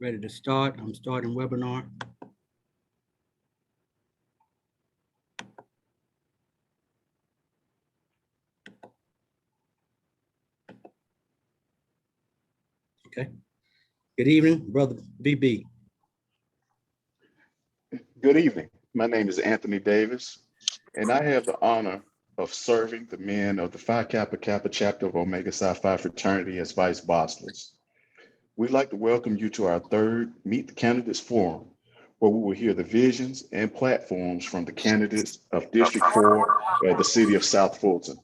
Ready to start. I'm starting webinar. Okay. Good evening, Brother BB. Good evening. My name is Anthony Davis, and I have the honor of serving the men of the Phi Kappa Kappa chapter of Omega Psi Phi fraternity as Vice Bosslers. We'd like to welcome you to our third Meet the Candidates Forum, where we will hear the visions and platforms from the candidates of District 4 at the city of South Fulton.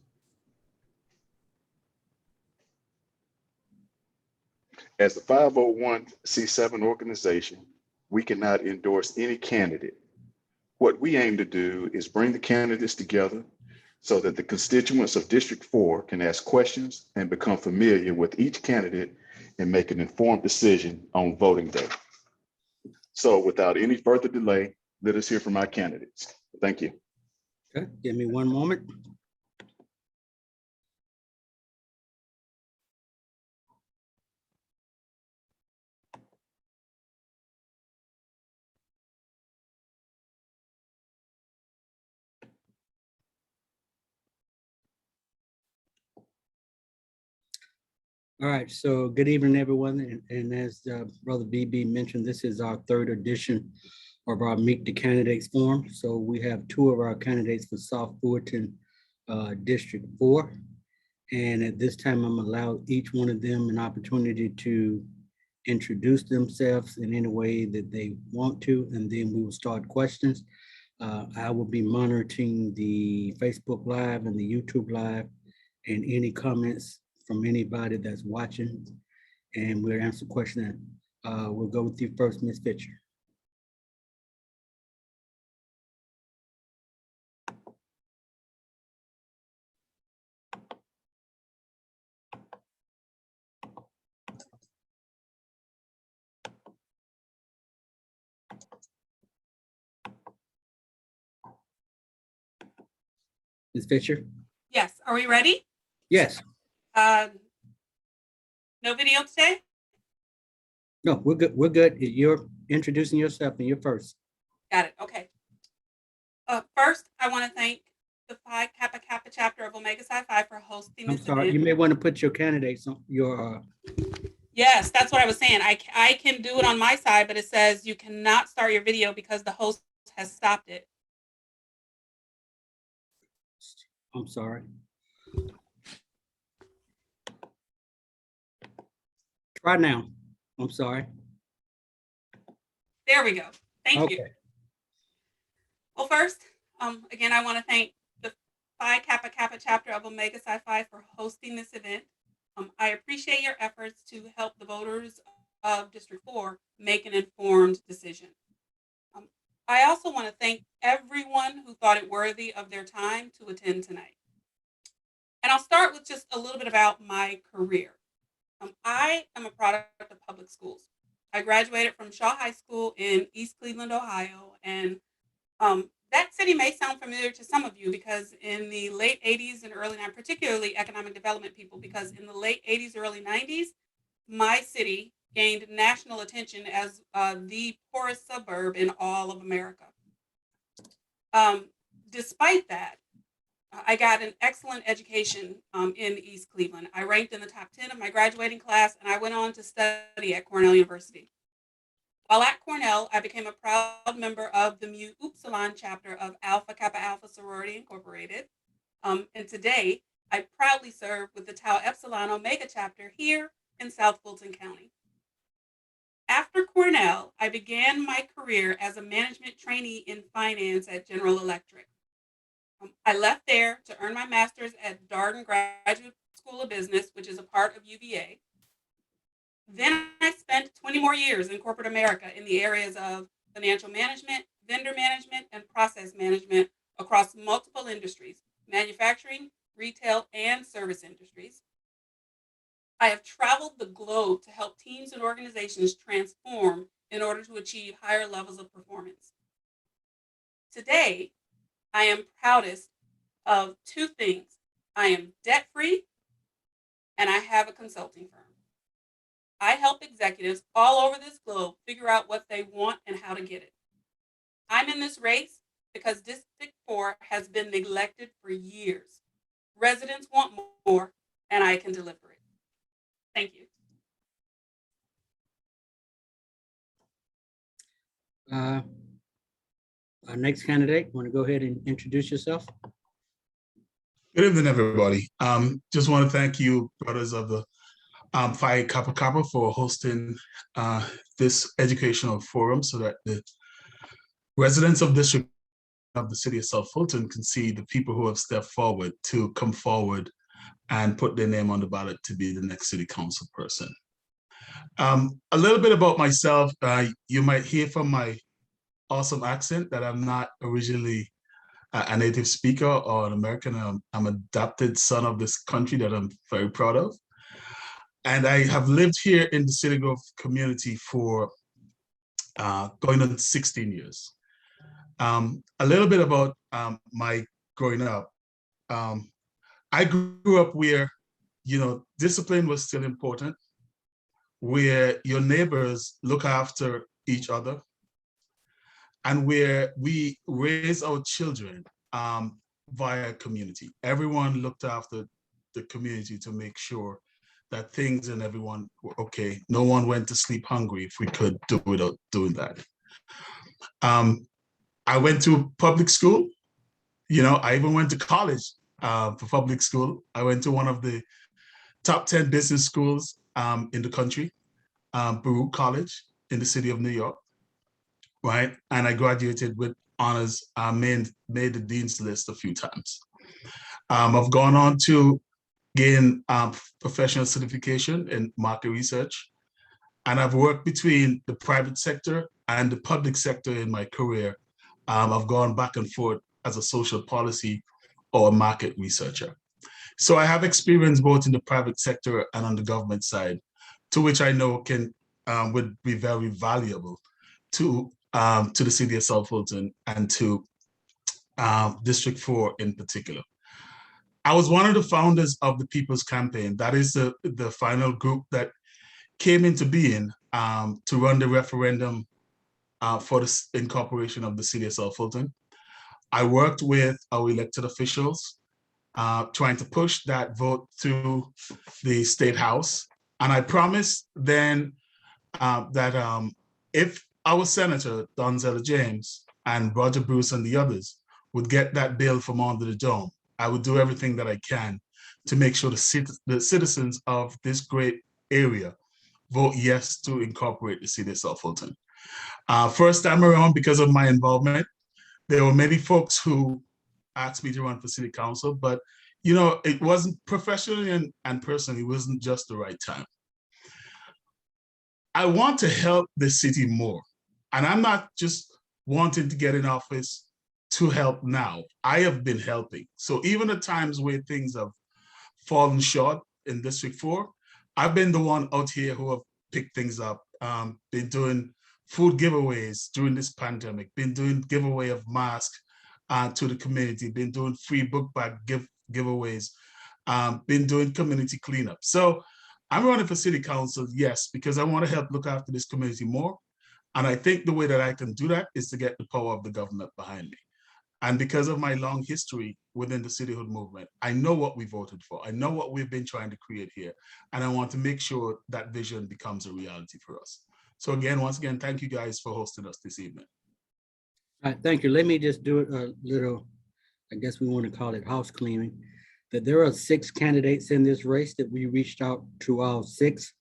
As a 501c7 organization, we cannot endorse any candidate. What we aim to do is bring the candidates together so that the constituents of District 4 can ask questions and become familiar with each candidate and make an informed decision on voting day. So without any further delay, let us hear from our candidates. Thank you. Okay, give me one moment. All right, so good evening, everyone. And as Brother BB mentioned, this is our third edition of our Meet the Candidates Forum. So we have two of our candidates for South Fulton District 4. And at this time, I'm allowed each one of them an opportunity to introduce themselves in any way that they want to, and then we will start questions. I will be monitoring the Facebook Live and the YouTube Live and any comments from anybody that's watching, and we'll answer questions. We'll go with you first, Ms. Fisher. Ms. Fisher? Yes, are we ready? Yes. No video today? No, we're good. We're good. You're introducing yourself and you're first. Got it, okay. First, I want to thank the Phi Kappa Kappa chapter of Omega Psi Phi for hosting I'm this sorry, event. you may want to put your candidates on your. Yes, that's what I was saying. I can do it on my side, but it says you cannot start your video because the host has stopped it. I'm sorry. Try now. I'm sorry. There we go. Thank you. Okay. Well, first, again, I want to thank the Phi Kappa Kappa chapter of Omega Psi Phi for hosting this event. I appreciate your efforts to help the voters of District 4 make an informed decision. I also want to thank everyone who thought it worthy of their time to attend tonight. And I'll start with just a little bit about my career. I am a product of public schools. I graduated from Shaw High School in East Cleveland, Ohio, and that city may sound familiar to some of you because in the late 80s and early 90s, particularly economic development people, because in the late 80s, early 90s, my city gained national attention as the poorest suburb in all of America. Despite that, I got an excellent education in East Cleveland. I ranked in the top 10 of my graduating class, and I went on to study at Cornell University. While at Cornell, I became a proud member of the Mu Upsilon chapter of Alpha Kappa Alpha Sorority Incorporated. And today, I proudly serve with the Tau Epsilon Omega chapter here in South Fulton County. After Cornell, I began my career as a management trainee in finance at General Electric. I left there to earn my master's at Darden Graduate School of Business, which is a part of UVA. Then I spent 20 more years in corporate America in the areas of financial management, vendor management, and process management across multiple industries, manufacturing, retail, and service industries. I have traveled the globe to help teams and organizations transform in order to achieve higher levels of performance. Today, I am proudest of two things. I am debt-free and I have a consulting firm. I help executives all over this globe figure out what they want and how to get it. I'm in this race because District 4 has been neglected for years. Residents want more, and I can deliver it. Thank you. Our next candidate, want to go ahead and introduce yourself? Good evening, everybody. Just want to thank you, brothers of the Phi Kappa Kappa, for hosting this educational forum so that the residents of District of the City of South Fulton can see the people who have stepped forward to come forward and put their name on the ballot to be the next city council person. A little bit about myself. You might hear from my awesome accent that I'm not originally a native speaker or an American. I'm an adopted son of this country that I'm very proud of. And I have lived here in the City Grove community for going on 16 years. A little bit about my growing up. I grew up where, discipline was still important, where your neighbors look after each other, and where we raise our children via community. Everyone looked after the community to make sure that things and everyone were okay. No one went to sleep hungry if we could do without doing that. I went to public school. I even went to college for public school. I went to one of the top 10 business schools in the country, Baruch College in the city of New York, right? And I graduated with honors, made the dean's list a few times. I've gone on to gain professional certification in market research, and I've worked between the private sector and the public sector in my career. I've gone back and forth as a social policy or market researcher. So I have experience both in the private sector and on the government side, to which I know would be very valuable to the city of South Fulton and to District 4 in particular. I was one of the founders of the People's Campaign. That is the final group that came into being to run the referendum for the incorporation of the city of South Fulton. I worked with our elected officials trying to push that vote through the State House. And I promised then that if our Senator, Donzella James, and Roger Bruce and the others would get that bill from under the dome, I would do everything that I can to make sure the citizens of this great area vote yes to incorporate the city of South Fulton. First time around, because of my involvement, there were many folks who asked me to run for city council, but it wasn't professionally and personally, it wasn't just the right time. I want to help the city more. And I'm not just wanting to get in office to help now. I have been helping. So even at times where things have fallen short in District 4, I've been the one out here who have picked things up, been doing food giveaways during this pandemic, been doing giveaway of masks to the community, been doing free book bag giveaways, been doing community cleanup. So I'm running for city council, yes, because I want to help look after this community more. And I think the way that I can do that is to get the power of the government behind me. And because of my long history within the cityhood movement, I know what we voted for. I know what we've been trying to create here. And I want to make sure that vision becomes a reality for us. So again, once again, thank you guys for hosting us this evening. All right, thank you. Let me just do a little, I guess we want to call it house cleaning, that there are 6 candidates in this race that we reached out to all 6.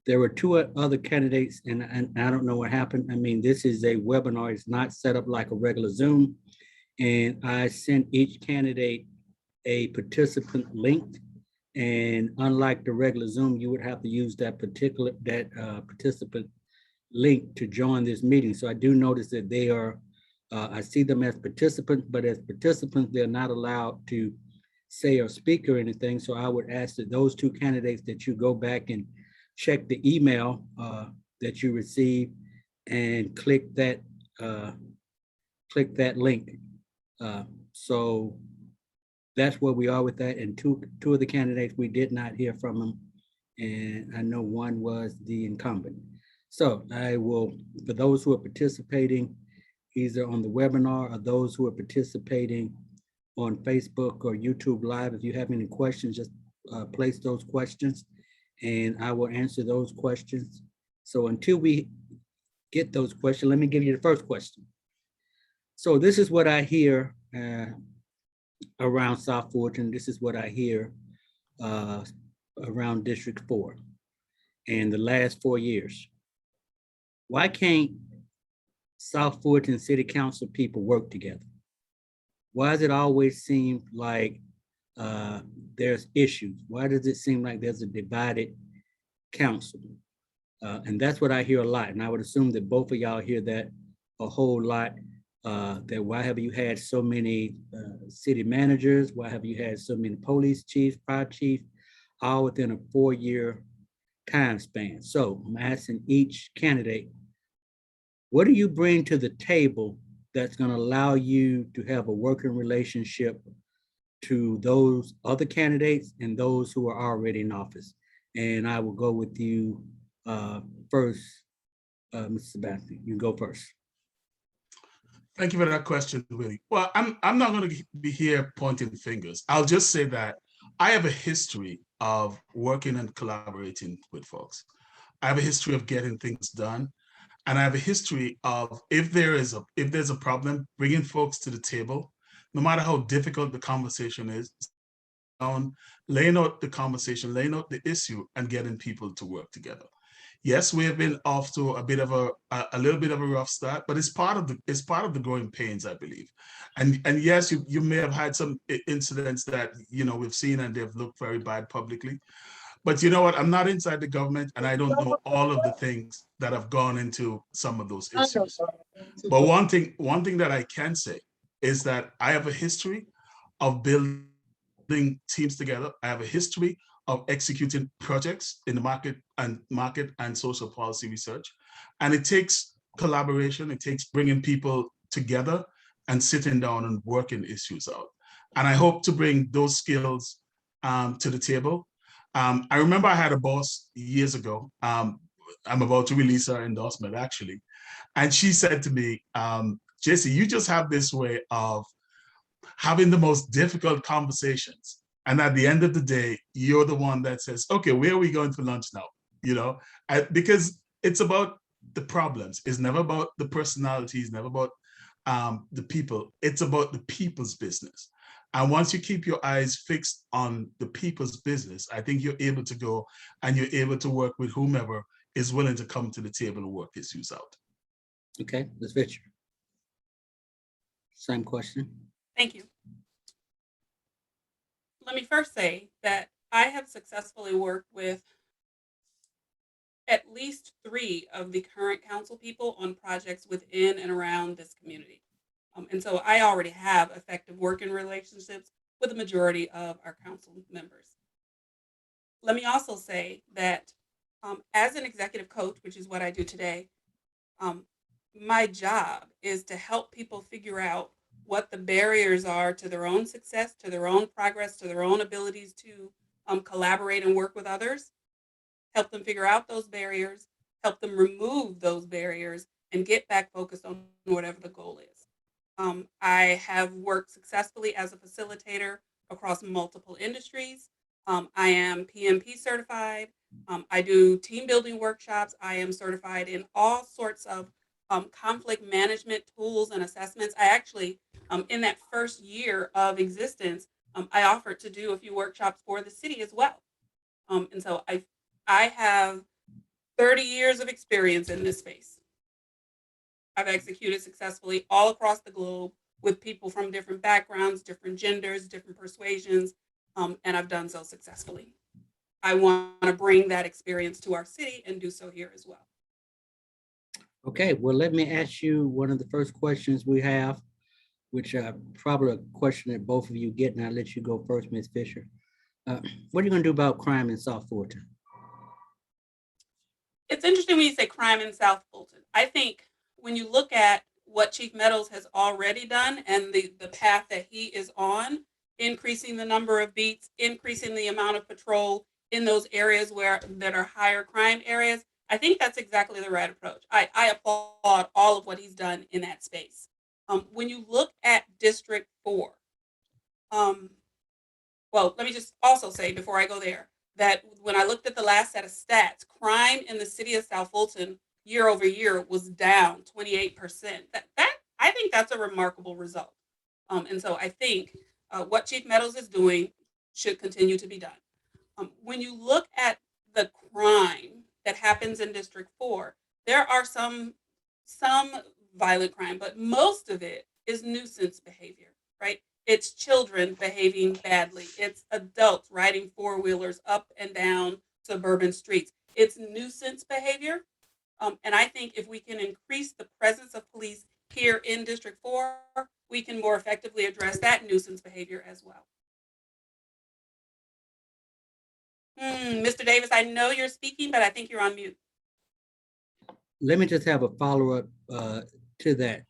There were 2 other candidates and I don't know what happened. I mean, this is a webinar. It's not set up like a regular Zoom. And I sent each candidate a participant link. And unlike the regular Zoom, you would have to use that participant link to join this meeting. So I do notice that they are, I see them as participants, but as participants, they're not allowed to say or speak or anything. So I would ask that those 2 candidates that you go back and check the email that you received and click that link. So that's where we are with that. And two of the candidates, we did not hear from them. and I know one was the incumbent. So I will, for those who are participating either on the webinar or those who are participating on Facebook or YouTube Live, if you have any questions, just place those questions and I will answer those questions. So until we get those questions, let me give you the first question. So this is what I hear around South Fulton. This is what I hear around District 4 in the last 4 years. Why can't South Fulton City Council people work together? Why does it always seem like there's issues? Why does it seem like there's a divided council? And that's what I hear a lot. And I would assume that both of y'all hear that a whole lot. That why have you had so many city managers? Why have you had so many police chiefs, fire chiefs, all within a 4-year time span? So I'm asking each candidate, what do you bring to the table that's going to allow you to have a working relationship to those other candidates and those who are already in office? And I will go with you first, Mr. Sebastian. You go first. Thank you for that question, Willie. Well, I'm not going to be here pointing fingers. I'll just say that I have a history of working and collaborating with folks. I have a history of getting things done, and I have a history of if there's a problem, bringing folks to the table, no matter how difficult the conversation is, laying out the conversation, laying out the issue, and getting people to work together. Yes, we have been off to a little bit of a rough start, but it's part of the growing pains, I believe. And yes, you may have had some incidents that we've seen and they've looked very bad publicly. But you know what? I'm not inside the government and I don't know all of the things that have gone into some of those issues. But one thing that I can say is that I have a history of building teams together. I have a history of executing projects in the market and social policy research. And it takes collaboration, it takes bringing people together and sitting down and working issues out. And I hope to bring those skills to the table. I remember I had a boss years ago. I'm about to release her endorsement actually. And she said to me, Jesse, you just have this way of having the most difficult conversations. And at the end of the day, you're the one that says, okay, where are we going for lunch now? Because it's about the problems. It's never about the personalities, never about the people. It's about the people's business. And once you keep your eyes fixed on the people's business, I think you're able to go and you're able to work with whomever is willing to come to the table and work issues out. Okay, Ms. Fisher. Same question. Thank you. Let me first say that I have successfully worked with at least 3 of the current council people on projects within and around this community. And so I already have effective working relationships with the majority of our council members. Let me also say that as an executive coach, which is what I do today, my job is to help people figure out what the barriers are to their own success, to their own progress, to their own abilities to collaborate and work with others, help them figure out those barriers, help them remove those barriers, and get back focused on whatever the goal is. I have worked successfully as a facilitator across multiple industries. I am PMP certified. I do team building workshops. I am certified in all sorts of conflict management tools and assessments. I actually, in that first year of existence, I offered to do a few workshops for the city as well. And so I have 30 years of experience in this space. I've executed successfully all across the globe with people from different backgrounds, different genders, different persuasions, and I've done so successfully. I want to bring that experience to our city and do so here as well. Okay, well, let me ask you one of the first questions we have, which probably a question that both of you get, and I'll let you go first, Ms. Fisher. What are you going to do about crime in South Fulton? It's interesting when you say crime in South Fulton. I think when you look at what Chief Meadows has already done and the path that he is on, increasing the number of beats, increasing the amount of patrol, in those areas that are higher crime areas, I think that's exactly the right approach. I applaud all of what he's done in that space. When you look at District 4, um, well, let me just also say before I go there that when I looked at the last set of stats, crime in the city of South Fulton year over year was down 28%. That I think that's a remarkable result. And so I think what Chief Meadows is doing should continue to be done. When you look at the crime that happens in District 4, there are some violent crime, but most of it is nuisance behavior, right? It's children behaving badly. It's adults riding four-wheelers up and down suburban streets. It's nuisance behavior. And I think if we can increase the presence of police here in District 4, we can more effectively address that nuisance behavior as well. Mr. Davis, I know you're speaking, but I think you're on mute. Let me just have a follow-up to that.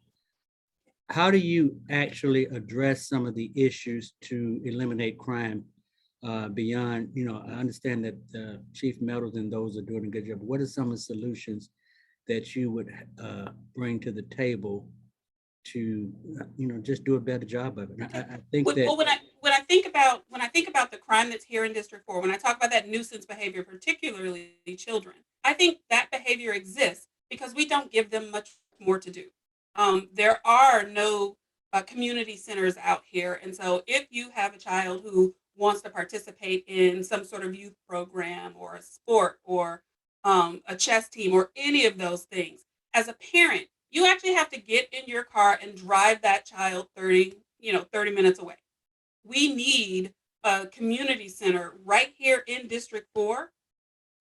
How do you actually address some of the issues to eliminate crime beyond, I understand that Chief Meadows and those are doing a good job. What are some of the solutions that you would bring to the table to, just do a better job of it? I think that. Well, when I think about the crime that's here in District 4, when I talk about that nuisance behavior, particularly children, I think that behavior exists because we don't give them much more to do. There are no community centers out here. And so if you have a child who wants to participate in some sort of youth program or a sport or a chess team or any of those things, as a parent, you actually have to get in your car and drive that child 30 minutes away. We need a community center right here in District 4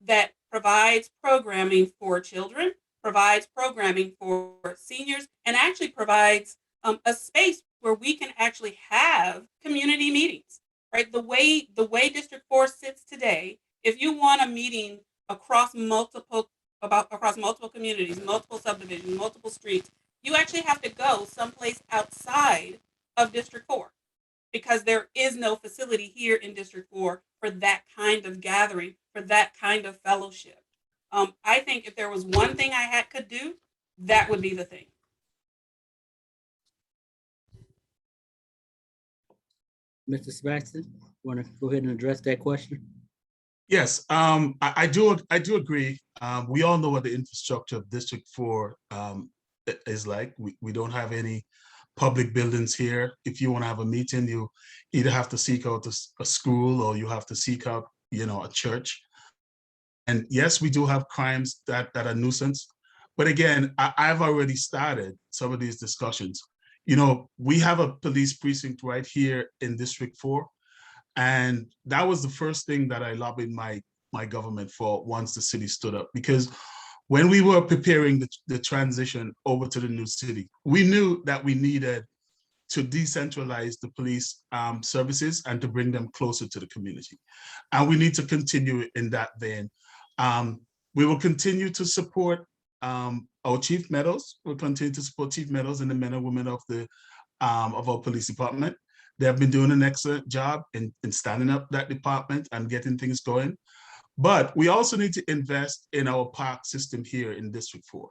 that provides programming for children, provides programming for seniors, and actually provides a space where we can actually have community meetings, right? The way District 4 sits today, if you want a meeting across multiple communities, multiple subdivisions, multiple streets, you actually have to go someplace outside of District 4 because there is no facility here in District 4 for that kind of gathering, for that kind of fellowship. I think if there was one thing I could do, that would be the thing. Mr. Sebastian, want to go ahead and address that question? Yes, I do agree. We all know what the infrastructure of District 4 is like. We don't have any public buildings here. If you want to have a meeting, you either have to seek out a school or you have to seek out, a church. And yes, we do have crimes that are nuisance. But again, I've already started some of these discussions. We have a police precinct right here in District 4. And that was the first thing that I lobbied my government for once the city stood up. Because when we were preparing the transition over to the new city, we knew that we needed to decentralize the police services and to bring them closer to the community. And we need to continue in that vein. We will continue to support our Chief Meadows. We'll continue to support Chief Meadows and the men and women of our police department. They have been doing an excellent job in standing up that department and getting things going. But we also need to invest in our park system here in District 4,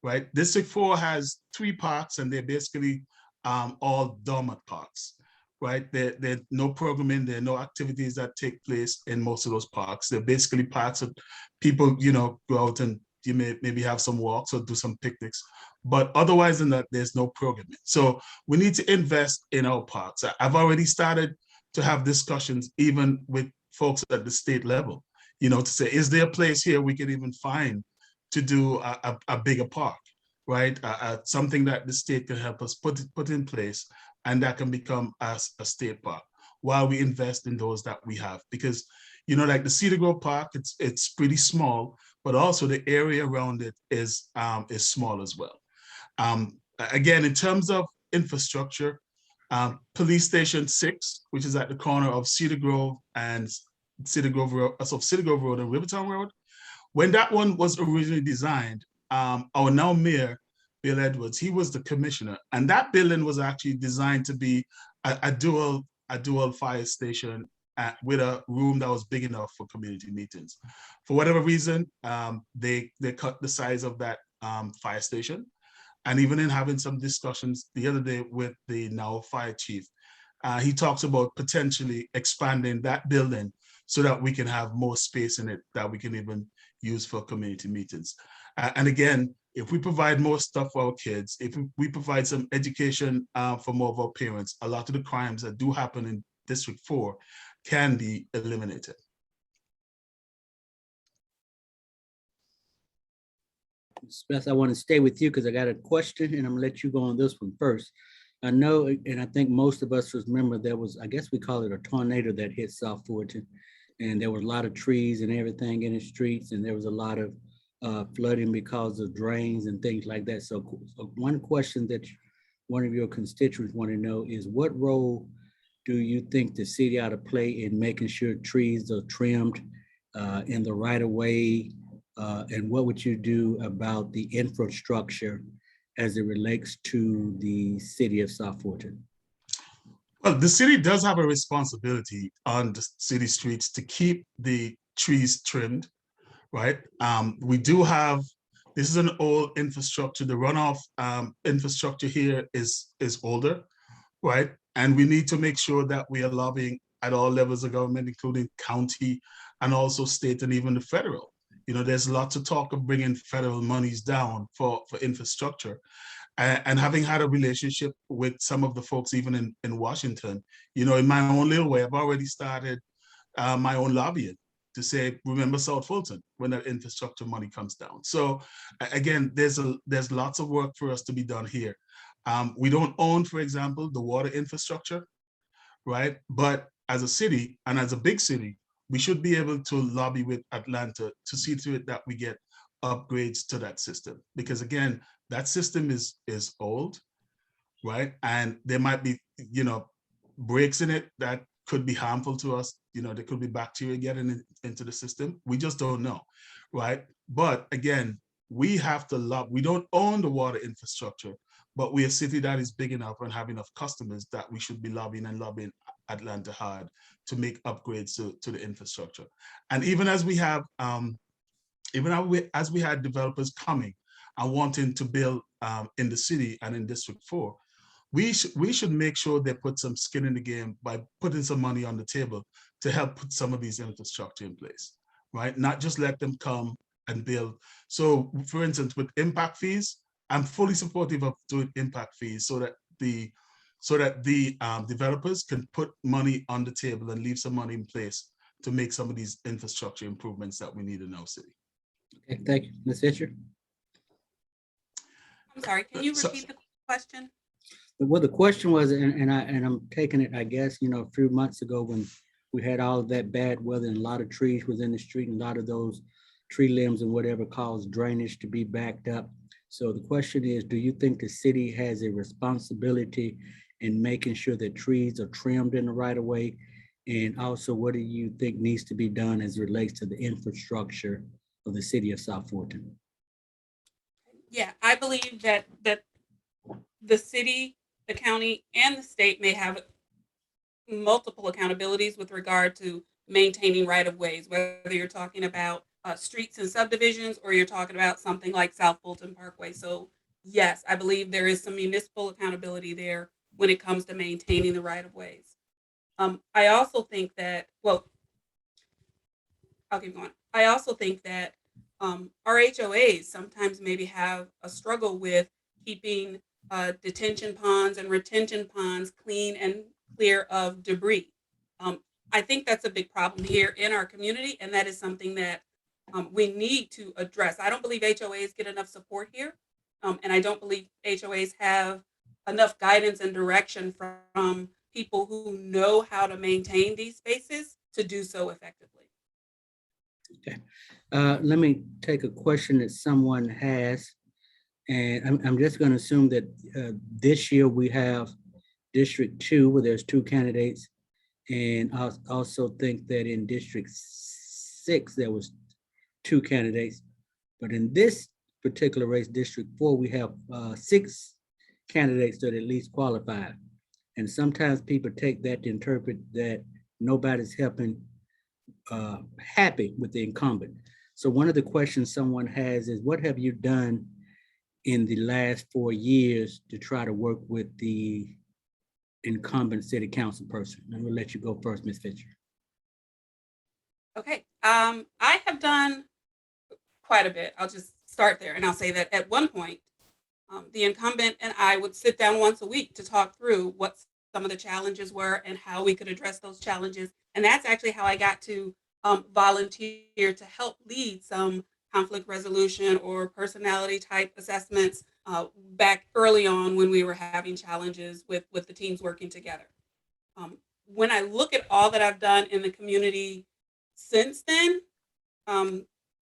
right? District 4 has 3 parks and they're basically all dormant parks, right? There's no programming, there are no activities that take place in most of those parks. They're basically parks that people, go out and you maybe have some walks or do some picnics. But otherwise than that, there's no programming. So we need to invest in our parks. I've already started to have discussions even with folks at the state level, to say, is there a place here we can even find to do a bigger park, right? Something that the state can help us put in place and that can become a state park while we invest in those that we have. Because, like the Cedar Grove Park, it's pretty small, but also the area around it is small as well. Again, in terms of infrastructure, Police Station 6, which is at the corner of Cedar Grove and Cedar Grove Road and Rivertown Road, when that one was originally designed, our now mayor, Bill Edwards, he was the commissioner, and that building was actually designed to be a dual fire station with a room that was big enough for community meetings. For whatever reason, they cut the size of that fire station. And even in having some discussions the other day with the now fire chief, he talks about potentially expanding that building so that we can have more space in it that we can even use for community meetings. And again, if we provide more stuff for our kids, if we provide some education for more of our parents, a lot of the crimes that do happen in District 4 can be eliminated. Beth, I want to stay with you because I got a question and I'm gonna let you go on this one first. I know, and I think most of us remember there was, I guess we call it a tornado that hit South Fulton. And there was a lot of trees and everything in the streets, and there was a lot of flooding because of drains and things like that. So one question that one of your constituents want to know is, what role do you think the city ought to play in making sure trees are trimmed in the right of way? And what would you do about the infrastructure as it relates to the city of South Fulton? Well, the city does have a responsibility on the city streets to keep the trees trimmed, right? We do have, this is an old infrastructure. The runoff infrastructure here is older, right? And we need to make sure that we are lobbying at all levels of government, including county and also state and even the federal. You know, there's lots of talk of bringing federal monies down for infrastructure. And having had a relationship with some of the folks even in Washington, you know, in my own little way, I've already started my own lobbying to say, remember South Fulton when that infrastructure money comes down. So again, there's lots of work for us to be done here. We don't own, for example, the water infrastructure, right? But as a city and as a big city, we should be able to lobby with Atlanta to see to it that we get upgrades to that system. Because again, that system is old, right? And there might be, you know, breaks in it that could be harmful to us. You know, there could be bacteria getting into the system. We just don't know, right? But again, we have to lobby. We don't own the water infrastructure, but we're a city that is big enough and have enough customers that we should be lobbying Atlanta hard to make upgrades to the infrastructure. And even as we have, as we had developers coming and wanting to build in the city and in District 4, we should make sure they put some skin in the game by putting some money on the table to help put some of these infrastructure in place, right? Not just let them come and build. So for instance, with impact fees, I'm fully supportive of doing impact fees so that the developers can put money on the table and leave some money in place to make some of these infrastructure improvements that we need in our city. Okay, thank you. Ms. Fisher? I'm sorry, can you repeat the question? Well, the question was, and I'm taking it, I guess, you know, a few months ago when we had all of that bad weather and a lot of trees was in the street and a lot of those tree limbs and whatever caused drainage to be backed up. So the question is, do you think the city has a responsibility in making sure that trees are trimmed in the right of way? And also, what do you think needs to be done as it relates to the infrastructure of the city of South Fulton? Yeah, I believe that the city, the county, and the state may have multiple accountabilities with regard to maintaining right-of-ways, whether you're talking about streets and subdivisions or you're talking about something like South Fulton Parkway. So yes, I believe there is some municipal accountability there when it comes to maintaining the right-of-ways. I also think that, well, I'll keep going. I also think that our HOAs sometimes maybe have a struggle with keeping detention ponds and retention ponds clean and clear of debris. I think that's a big problem here in our community, and that is something that we need to address. I don't believe HOAs get enough support here, and I don't believe HOAs have enough guidance and direction from people who know how to maintain these spaces to do so effectively. Okay, let me take a question that someone has, and I'm just going to assume that this year we have District 2 where there's 2 candidates, and I also think that in District 6 there was 2 candidates, but in this particular race, District 4, we have 6 candidates that at least qualified. And sometimes people take that to interpret that nobody's happy with the incumbent. So one of the questions someone has is, what have you done in the last 4 years to try to work with the incumbent city council person? I'm gonna let you go first, Ms. Fisher. Okay. I have done quite a bit. I'll just start there, and I'll say that at one point, the incumbent and I would sit down once a week to talk through what some of the challenges were and how we could address those challenges. And that's actually how I got to volunteer to help lead some conflict resolution or personality type assessments back early on when we were having challenges with the teams working together. When I look at all that I've done in the community since then,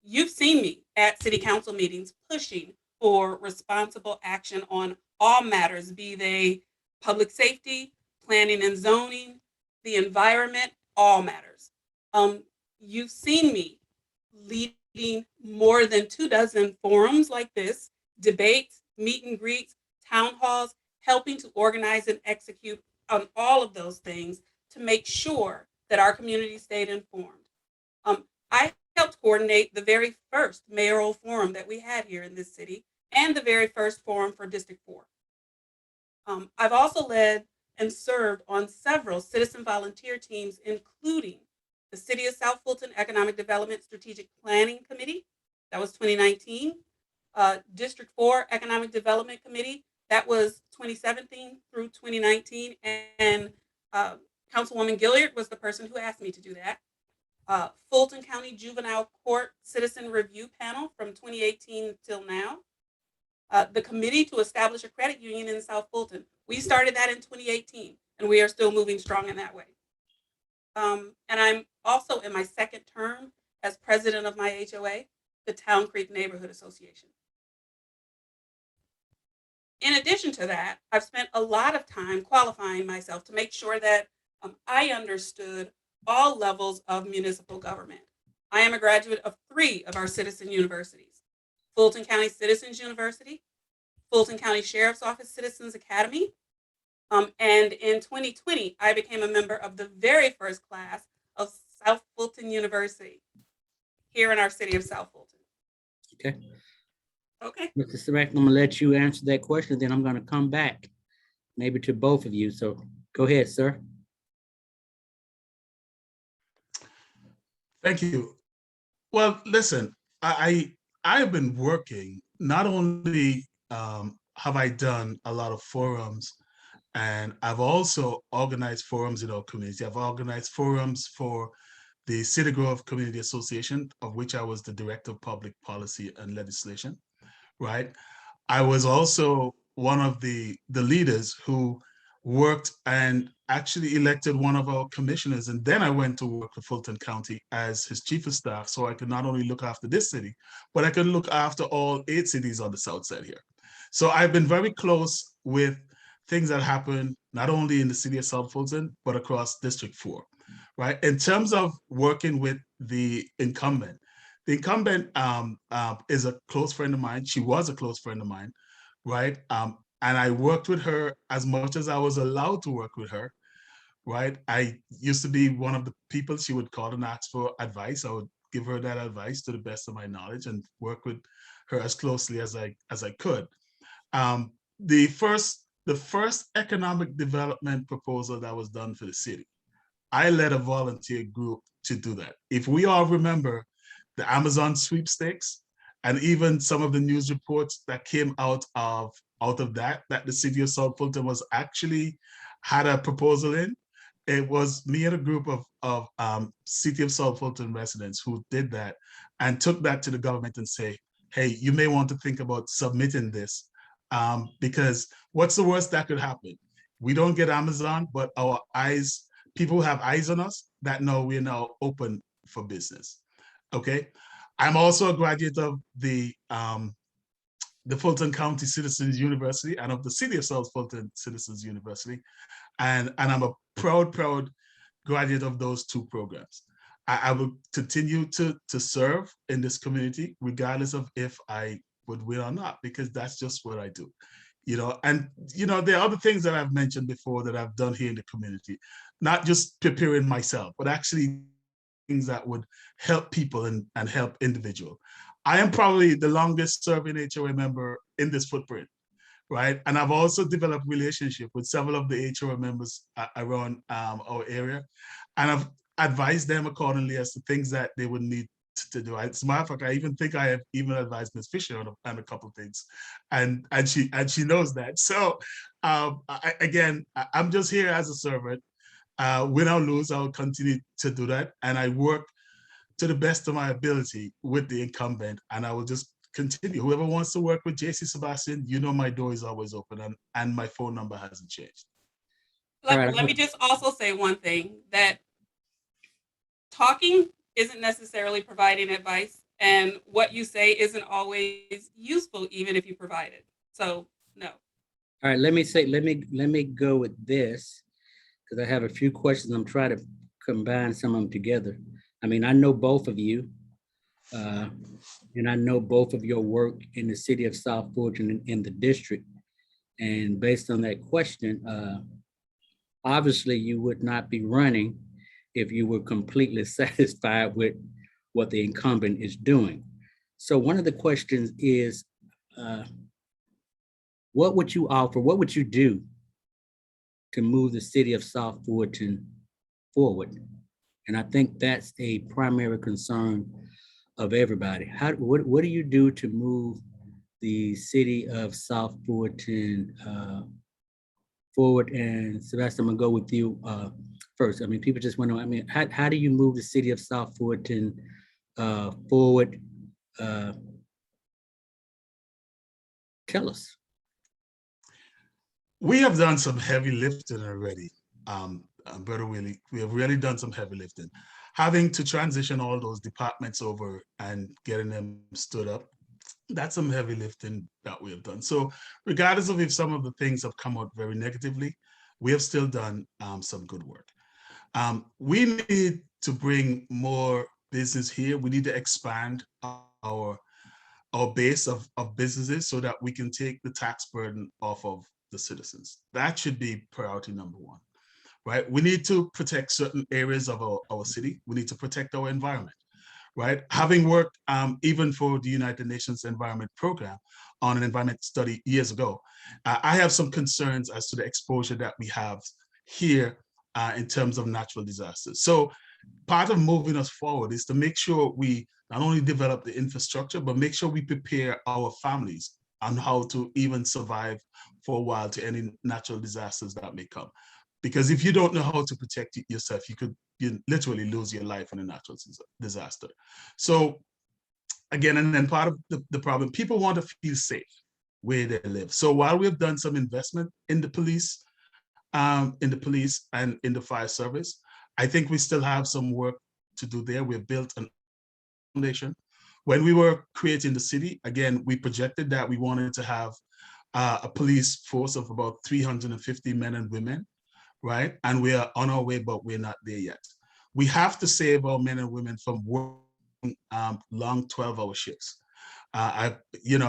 you've seen me at city council meetings pushing for responsible action on all matters, be they public safety, planning and zoning, the environment, all matters. You've seen me leading more than 24 forums like this, debates, meet and greets, town halls, helping to organize and execute on all of those things to make sure that our community stayed informed. I helped coordinate the very first mayoral forum that we had here in this city and the very first forum for District 4. I've also led and served on several citizen volunteer teams, including the City of South Fulton Economic Development Strategic Planning Committee, that was 2019, District 4 Economic Development Committee, that was 2017 through 2019, and Councilwoman Gilliard was the person who asked me to do that. Fulton County Juvenile Court Citizen Review Panel from 2018 till now. The committee to establish a credit union in South Fulton. We started that in 2018, and we are still moving strong in that way. And I'm also in my second term as president of my HOA, the Town Creek Neighborhood Association. In addition to that, I've spent a lot of time qualifying myself to make sure that I understood all levels of municipal government. I am a graduate of 3 of our citizen universities: Fulton County Citizens University, Fulton County Sheriff's Office Citizens Academy, and in 2020, I became a member of the very first class of South Fulton University here in our city of South Fulton. Okay. Okay. Mr. Surratt, I'm gonna let you answer that question, then I'm gonna come back maybe to both of you. So go ahead, sir. Thank you. Well, listen, I have been working, not only have I done a lot of forums, and I've also organized forums in our community. I've organized forums for the City Grove Community Association, of which I was the Director of Public Policy and Legislation, right? I was also one of the leaders who worked and actually elected one of our commissioners. And then I went to work for Fulton County as his chief of staff. So I could not only look after this city, but I could look after all 8 cities on the south side here. So I've been very close with things that happen not only in the city of South Fulton, but across District 4, right? In terms of working with the incumbent is a close friend of mine. She was a close friend of mine, right? And I worked with her as much as I was allowed to work with her, right? I used to be one of the people she would call and ask for advice. I would give her that advice to the best of my knowledge and work with her as closely as I could. The first economic development proposal that was done for the city, I led a volunteer group to do that. If we all remember the Amazon sweepstakes, and even some of the news reports that came out of that the city of South Fulton was actually had a proposal in, it was me and a group of city of South Fulton residents who did that and took that to the government and say, hey, you may want to think about submitting this, because what's the worst that could happen? We don't get Amazon, but people have eyes on us that know we're now open for business. Okay. I'm also a graduate of the Fulton County Citizens University and of the City of South Fulton Citizens University. And I'm a proud graduate of those 2 programs. I will continue to serve in this community, regardless of if I would win or not, because that's just what I do. And there are other things that I've mentioned before that I've done here in the community, not just preparing myself, but actually things that would help people and help individual. I am probably the longest serving HOA member in this footprint, right? And I've also developed relationship with several of the HOA members around our area, and I've advised them accordingly as to things that they would need to do. As a matter of fact, I even think I have even advised Ms. Fisher on a couple of things, and she knows that. So I'm just here as a servant. Win or lose, I'll continue to do that, and I work to the best of my ability with the incumbent, and I will just continue. Whoever wants to work with JC Sebastian, my door is always open, and my phone number hasn't changed. Let me just also say one thing, that talking isn't necessarily providing advice, and what you say isn't always useful, even if you provide it. So, no. All right, let me go with this, because I have a few questions. I'm trying to combine some of them together. I mean, I know both of you, and I know both of your work in the city of South Fulton in the district. And based on that question, obviously you would not be running if you were completely satisfied with what the incumbent is doing. So one of the questions is, what would you offer? What would you do to move the city of South Fulton forward? And I think that's a primary concern of everybody. What do you do to move the city of South Fulton forward? And Sebastian, I'm gonna go with you first. I mean, people just want to know, I mean, how do you move the city of South Fulton forward? Tell us. We have done some heavy lifting already, Brother Willie. We have really done some heavy lifting. Having to transition all those departments over and getting them stood up, that's some heavy lifting that we have done. So regardless of if some of the things have come out very negatively, we have still done some good work. We need to bring more business here. We need to expand our base of businesses so that we can take the tax burden off of the citizens. That should be priority number one, right? We need to protect certain areas of our city. We need to protect our environment, right? Having worked even for the United Nations Environment Program on an environment study years ago, I have some concerns as to the exposure that we have here in terms of natural disasters. So part of moving us forward is to make sure we not only develop the infrastructure, but make sure we prepare our families on how to even survive for a while to any natural disasters that may come. Because if you don't know how to protect yourself, you literally lose your life in a natural disaster. So again, and then part of the problem, people want to feel safe where they live. So while we've done some investment in the police and in the fire service, I think we still have some work to do there. We've built an foundation. When we were creating the city, again, we projected that we wanted to have a police force of about 350 men and women, right? And we are on our way, but we're not there yet. We have to save our men and women from working long 12-hour shifts. I've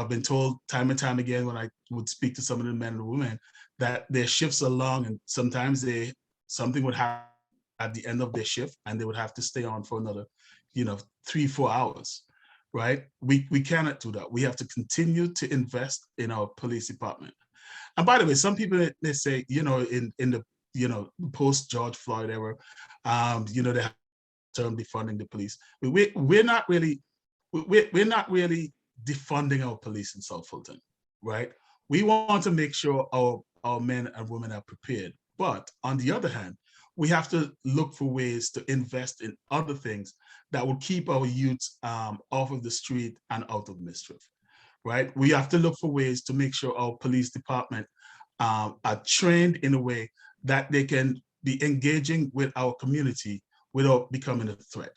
been told time and time again when I would speak to some of the men and women that their shifts are long, and sometimes something would happen at the end of their shift and they would have to stay on for another 3-4 hours, right? We cannot do that. We have to continue to invest in our police department. And by the way, some people, they say, in the post George Floyd era, they have term defunding the police. We're not really defunding our police in South Fulton, right? We want to make sure our men and women are prepared. But on the other hand, we have to look for ways to invest in other things that will keep our youths off of the street and out of mischief, right? We have to look for ways to make sure our police department are trained in a way that they can be engaging with our community without becoming a threat.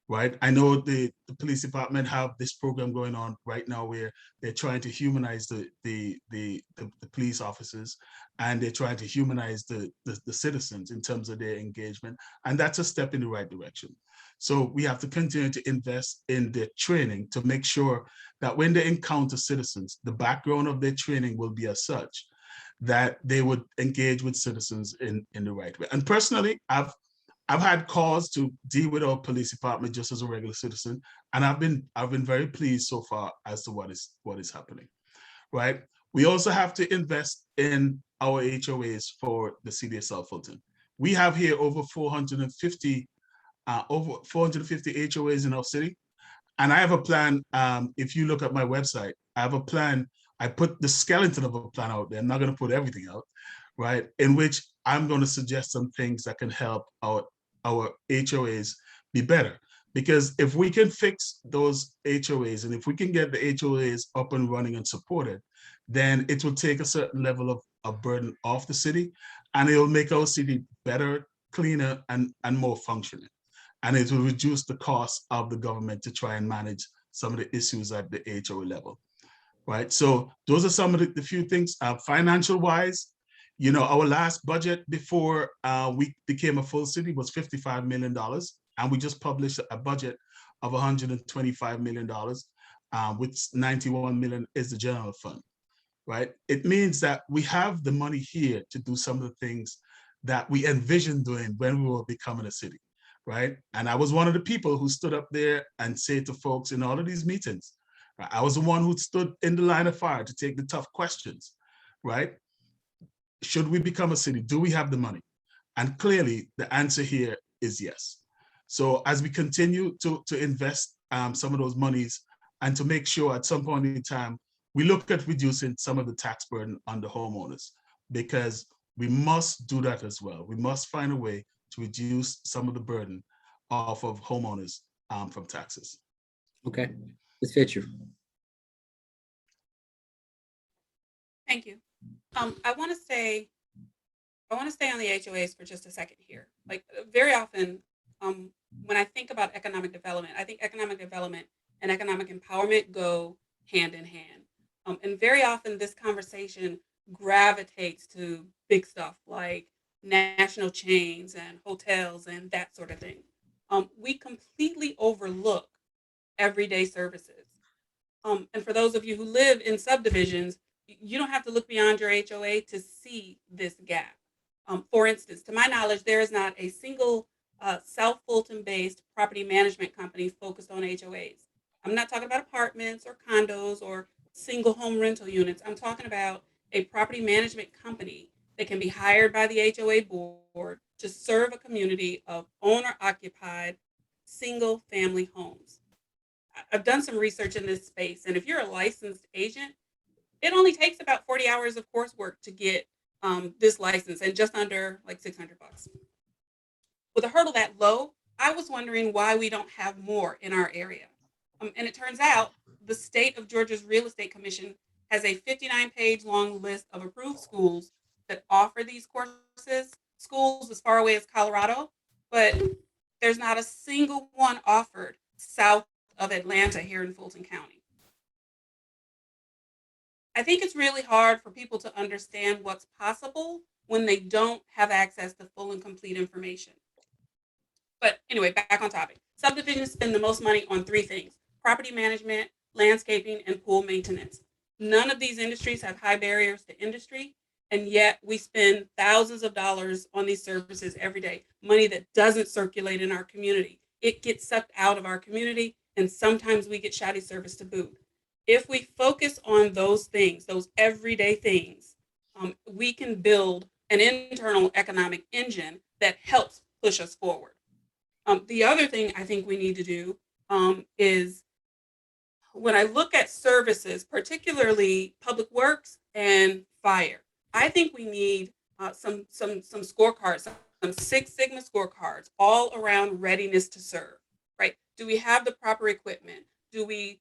right? I know the police department have this program going on right now where they're trying to humanize the police officers, and they're trying to humanize the citizens in terms of their engagement. And that's a step in the right direction. So we have to continue to invest in their training to make sure that when they encounter citizens, the background of their training will be as such that they would engage with citizens in the right way. And personally, I've had cause to deal with our police department just as a regular citizen, and I've been very pleased so far as to what is happening. Right. We also have to invest in our HOAs for the city of South Fulton. We have here over 450 HOAs in our city, and I have a plan. If you look at my website, I have a plan. I put the skeleton of a plan out there. I'm not going to put everything out, right? In which I'm going to suggest some things that can help our HOAs be better. Because if we can fix those HOAs and if we can get the HOAs up and running and supported, then it will take a certain level of burden off the city, and it will make our city better, cleaner, and more functioning. And it will reduce the cost of the government to try and manage some of the issues at the HOA level, right? So those are some of the few things. Financial wise, you know, our last budget before we became a full city was $55 million. And we just published a budget of $125 million, which 91 million is the general fund, right? It means that we have the money here to do some of the things that we envisioned doing when we were becoming a city, right? And I was one of the people who stood up there and said to folks in all of these meetings, right? I was the one who stood in the line of fire to take the tough questions, right? Should we become a city? Do we have the money? And clearly the answer here is yes. So as we continue to invest some of those monies and to make sure at some point in time, we look at reducing some of the tax burden on the homeowners, because we must do that as well. We must find a way to reduce some of the burden off of homeowners from taxes. Okay, Ms. Fisher. Thank you. I want to stay on the HOAs for just a second here. Like very often, when I think about economic development, I think economic development and economic empowerment go hand in hand. And very often this conversation gravitates to big stuff like national chains and hotels and that sort of thing. We completely overlook everyday services. And for those of you who live in subdivisions, you don't have to look beyond your HOA to see this gap. For instance, to my knowledge, there is not a single South Fulton-based property management company focused on HOAs. I'm not talking about apartments or condos or single home rental units. I'm talking about a property management company that can be hired by the HOA board to serve a community of owner-occupied single family homes. I've done some research in this space, and if you're a licensed agent, it only takes about 40 hours of coursework to get this license, and just under like $600. With a hurdle that low, I was wondering why we don't have more in our area. And it turns out the state of Georgia's Real Estate Commission has a 59-page long list of approved schools that offer these courses, schools as far away as Colorado, but there's not a single one offered south of Atlanta here in Fulton County. I think it's really hard for people to understand what's possible when they don't have access to full and complete information. But anyway, back on topic. Subdivisions spend the most money on three things: property management, landscaping, and pool maintenance. None of these industries have high barriers to industry, and yet we spend thousands of dollars on these services every day, money that doesn't circulate in our community. It gets sucked out of our community, and sometimes we get shoddy service to boot. If we focus on those things, those everyday things, we can build an internal economic engine that helps push us forward. The other thing I think we need to do is, when I look at services, particularly public works and fire, I think we need some scorecards, some Six Sigma scorecards all around readiness to serve, right? Do we have the proper equipment? Do we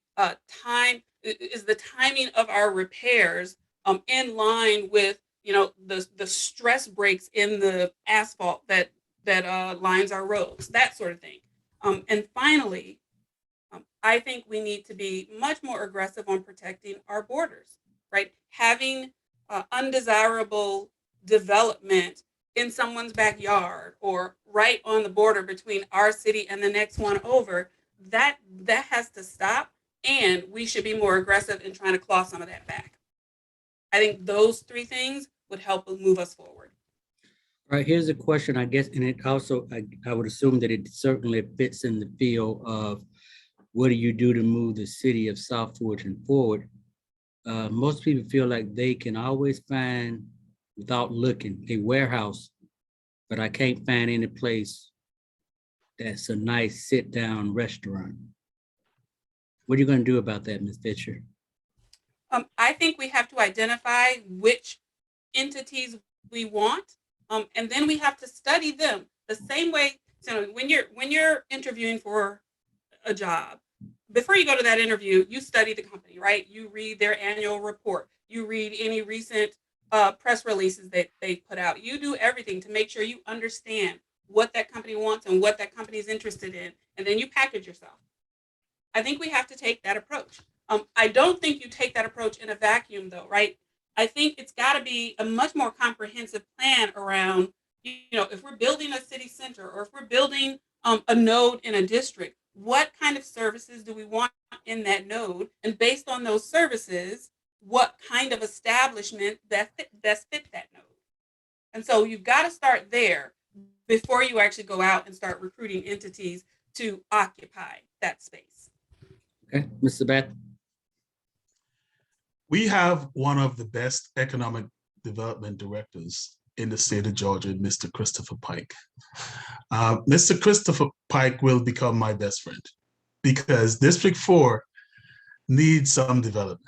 is the timing of our repairs in line with, the stress breaks in the asphalt that lines our roads, that sort of thing. And finally, I think we need to be much more aggressive on protecting our borders, right? Having undesirable development in someone's backyard or right on the border between our city and the next one over, that has to stop. And we should be more aggressive in trying to claw some of that back. I think those three things would help move us forward. All right, here's a question, I guess, and it also, I would assume that it certainly fits in the field of what do you do to move the city of South Fulton forward? Most people feel like they can always find, without looking, a warehouse, but I can't find any place that's a nice sit-down restaurant. What are you going to do about that, Ms. Fisher? I think we have to identify which entities we want, and then we have to study them the same way. So when you're interviewing for a job, before you go to that interview, you study the company, right? You read their annual report. You read any recent press releases that they put out. You do everything to make sure you understand what that company wants and what that company is interested in, and then you package yourself. I think we have to take that approach. I don't think you take that approach in a vacuum, though, right? I think it's got to be a much more comprehensive plan around, if we're building a city center or if we're building a node in a district, what kind of services do we want in that node? And based on those services, what kind of establishment best fit that node? And so you've got to start there before you actually go out and start recruiting entities to occupy that space. Okay, Mr. Beth? We have one of the best economic development directors in the state of Georgia, Mr. Christopher Pike. Mr. Christopher Pike will become my best friend because District 4 needs some development.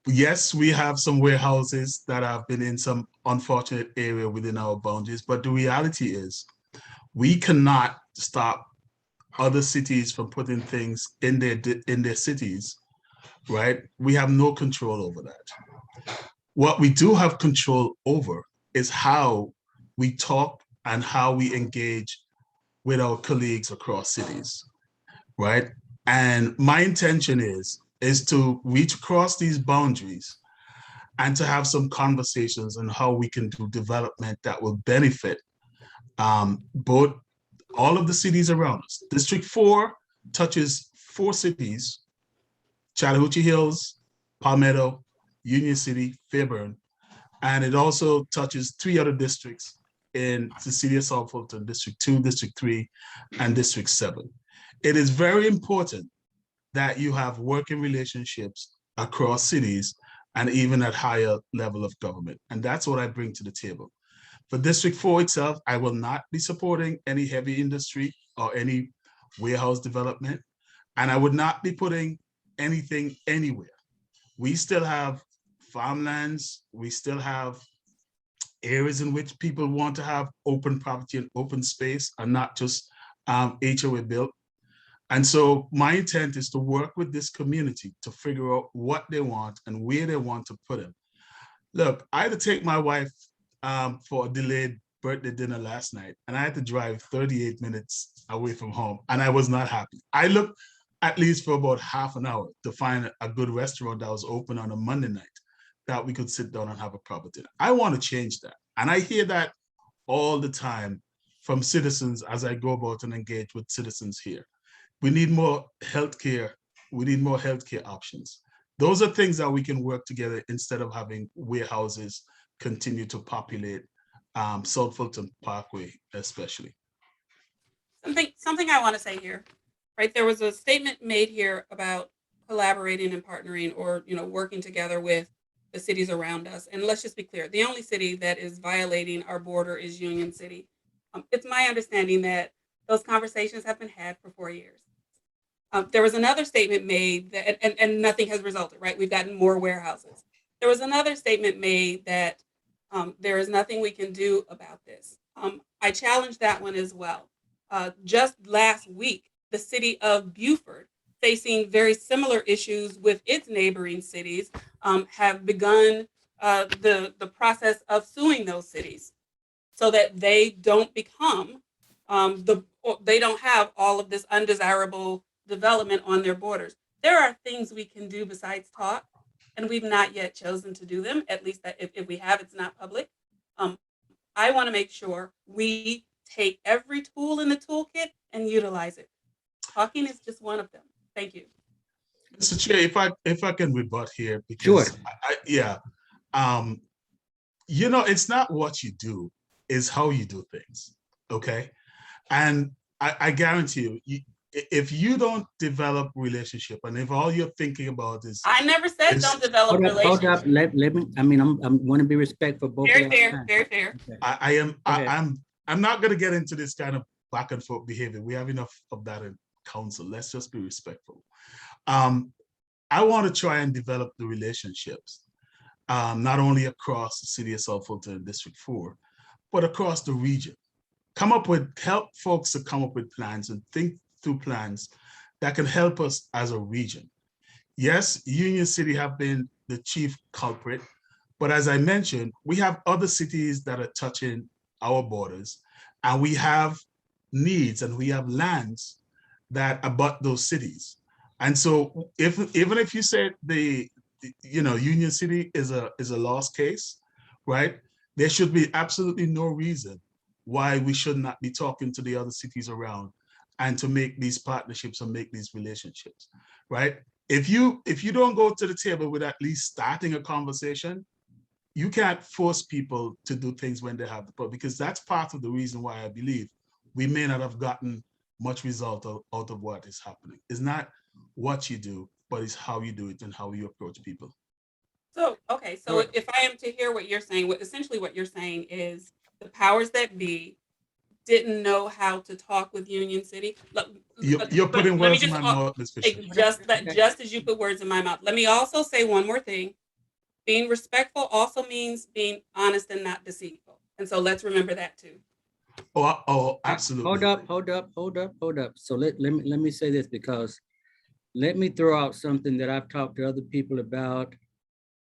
Yes, we have some warehouses that have been in some unfortunate area within our boundaries, but the reality is we cannot stop other cities from putting things in their cities, right? We have no control over that. What we do have control over is how we talk and how we engage with our colleagues across cities, right? And my intention is to reach across these boundaries and to have some conversations on how we can do development that will benefit both all of the cities around us. District 4 touches 4 cities: Chattahoochee Hills, Palmetto, Union City, Fairburn, and it also touches 3 other districts in the city of South Fulton: District 2, District 3, and District 7. It is very important that you have working relationships across cities and even at higher level of government. And that's what I bring to the table. For District 4 itself, I will not be supporting any heavy industry or any warehouse development, and I would not be putting anything anywhere. We still have farmlands, we still have areas in which people want to have open property and open space and not just HOA built. And so my intent is to work with this community to figure out what they want and where they want to put them. Look, I had to take my wife for a delayed birthday dinner last night, and I had to drive 38 minutes away from home, and I was not happy. I looked at least for about half an hour to find a good restaurant that was open on a Monday night that we could sit down and have a proper dinner. I want to change that. And I hear that all the time from citizens as I go about and engage with citizens here. We need more healthcare. We need more healthcare options. Those are things that we can work together instead of having warehouses continue to populate South Fulton Parkway, especially. Something I want to say here, right? There was a statement made here about collaborating and partnering, or working together with the cities around us. And let's just be clear: the only city that is violating our border is Union City. It's my understanding that those conversations have been had for 4 years. There was another statement made that, and nothing has resulted, right? We've gotten more warehouses. There was another statement made that there is nothing we can do about this. I challenge that one as well. Just last week, the city of Beaufort, facing very similar issues with its neighboring cities, have begun the process of suing those cities so that they don't become they don't have all of this undesirable development on their borders. There are things we can do besides talk, and we've not yet chosen to do them. At least that if we have, it's not public. Um, I want to make sure we take every tool in the toolkit and utilize it. Talking is just one of them. Thank you. Mr. Chair, if I can rebut here, Sure. because it's not what you do, it's how you do things. Okay. And I guarantee you, if you don't develop relationship, and if all you're thinking about is, I never said don't develop Hold relationships. up. Let me. I mean, I'm want to be respectful. Both Very of fair. y'all. Very fair. Okay. I'm not going to get into this kind of back and forth behavior. We have enough of that in council. Let's just be respectful. I want to try and develop the relationships, not only across the city of South Fulton District 4, but across the region. Help folks to come up with plans and think through plans that can help us as a region. Yes, Union City have been the chief culprit, but as I mentioned, we have other cities that are touching our borders, and we have needs and we have lands that abut those cities. And so even if you said Union City is a lost case, right? There should be absolutely no reason why we should not be talking to the other cities around and to make these partnerships and make these relationships, right? If you don't go to the table with at least starting a conversation, you can't force people to do things when they have the power, because that's part of the reason why I believe we may not have gotten much result out of what is happening. It's not what you do, but it's how you do it and how you approach people. So if I am to hear what you're saying, essentially what you're saying is the powers that be didn't know how to talk with Union City. You're putting words in my mouth, Ms. Fisher. Just as you put words in my mouth. Let me also say one more thing. Being respectful also means being honest and not deceitful. And so let's remember that too. Oh, absolutely. Hold up. So let me say this, because let me throw out something that I've talked to other people about,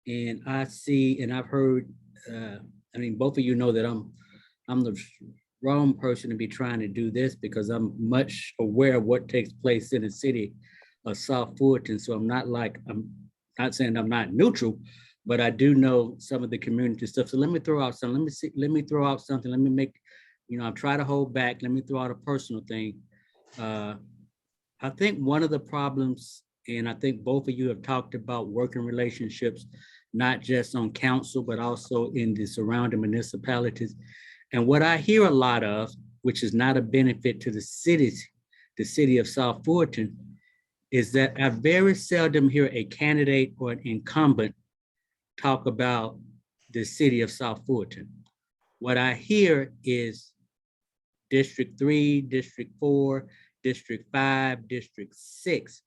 and I see and I've heard. I mean, both of you know that I'm the wrong person to be trying to do this, because I'm much aware of what takes place in the city of South Fulton. So I'm not saying I'm not neutral, but I do know some of the community stuff. So let me throw out something. Let me throw out something. Let me make, I'm trying to hold back. Let me throw out a personal thing. I think one of the problems, and I think both of you have talked about working relationships, not just on council, but also in the surrounding municipalities. And what I hear a lot of, which is not a benefit to the city of South Fulton, is that I very seldom hear a candidate or an incumbent talk about the city of South Fulton. What I hear is District 3, District 4, District 5, District 6.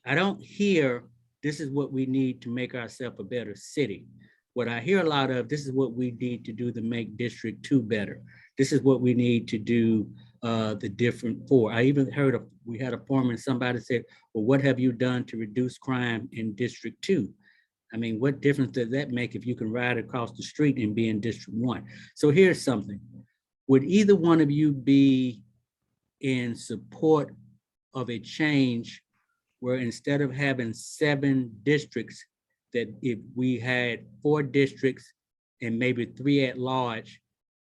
I don't hear, this is what we need to make ourselves a better city. What I hear a lot of, this is what we need to do to make District 2 better. This is what we need to do the different 4. I even heard we had a forum and somebody said, well, what have you done to reduce crime in District 2? I mean, what difference does that make if you can ride across the street and be in District 1? So here's something. Would either one of you be in support of a change where instead of having 7 districts, that if we had 4 districts and maybe 3 at large,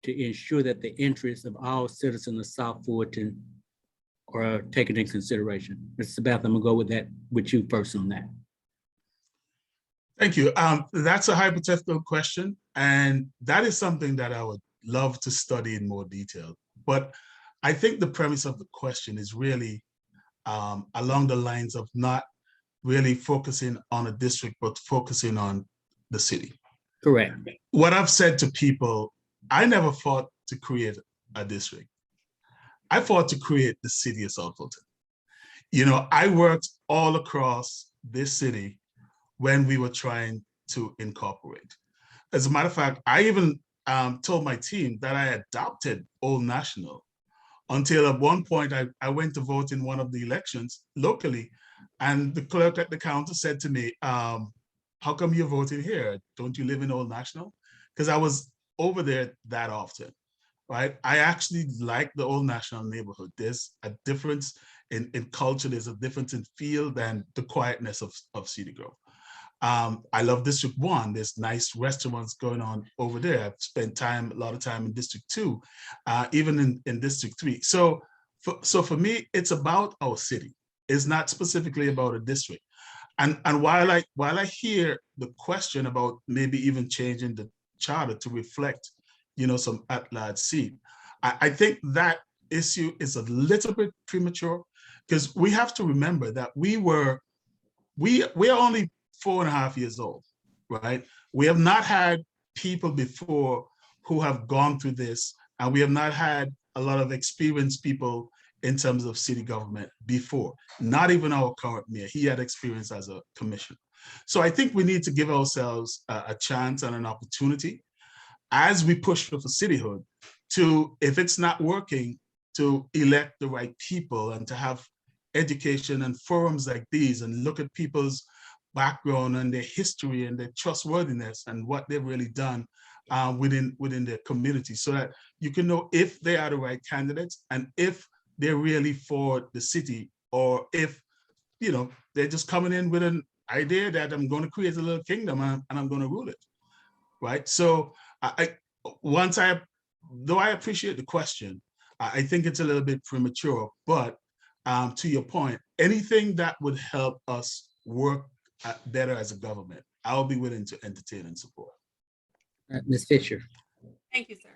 to ensure that the interests of all citizens of South Fulton are taken into consideration? Mr. Sabath, I'm gonna go with you first on that. Thank you. That's a hypothetical question, and that is something that I would love to study in more detail. But I think the premise of the question is really along the lines of not really focusing on a district, but focusing on the city. Correct. What I've said to people, I never fought to create a district. I fought to create the city of South Fulton. I worked all across this city when we were trying to incorporate. As a matter of fact, I even told my team that I adopted Old National, until at one point I went to vote in one of the elections locally, and the clerk at the counter said to me, how come you're voting here? Don't you live in Old National? Because I was over there that often. right? I actually like the Old National neighborhood. There's a difference in culture. There's a difference in feel than the quietness of Cedar Grove. I love District 1. There's nice restaurants going on over there. I've spent a lot of time in District 2, even in District 3. So for me, it's about our city. It's not specifically about a district. And while I hear the question about maybe even changing the charter to reflect, some at-large seat, I think that issue is a little bit premature, because we have to remember that we are only 4.5 years old, right? We have not had people before who have gone through this, and we have not had a lot of experienced people in terms of city government before. Not even our current mayor. He had experience as a commissioner. So I think we need to give ourselves a chance and an opportunity as we push for cityhood to, if it's not working, to elect the right people and to have education and forums like these and look at people's background and their history and their trustworthiness and what they've really done within their community, so that you can know if they are the right candidates and if they're really for the city, or if they're just coming in with an idea that I'm going to create a little kingdom and I'm going to rule it, right? So though I appreciate the question, I think it's a little bit premature, but to your point, anything that would help us work better as a government, I'll be willing to entertain and support. Ms. Fisher. Thank you, sir.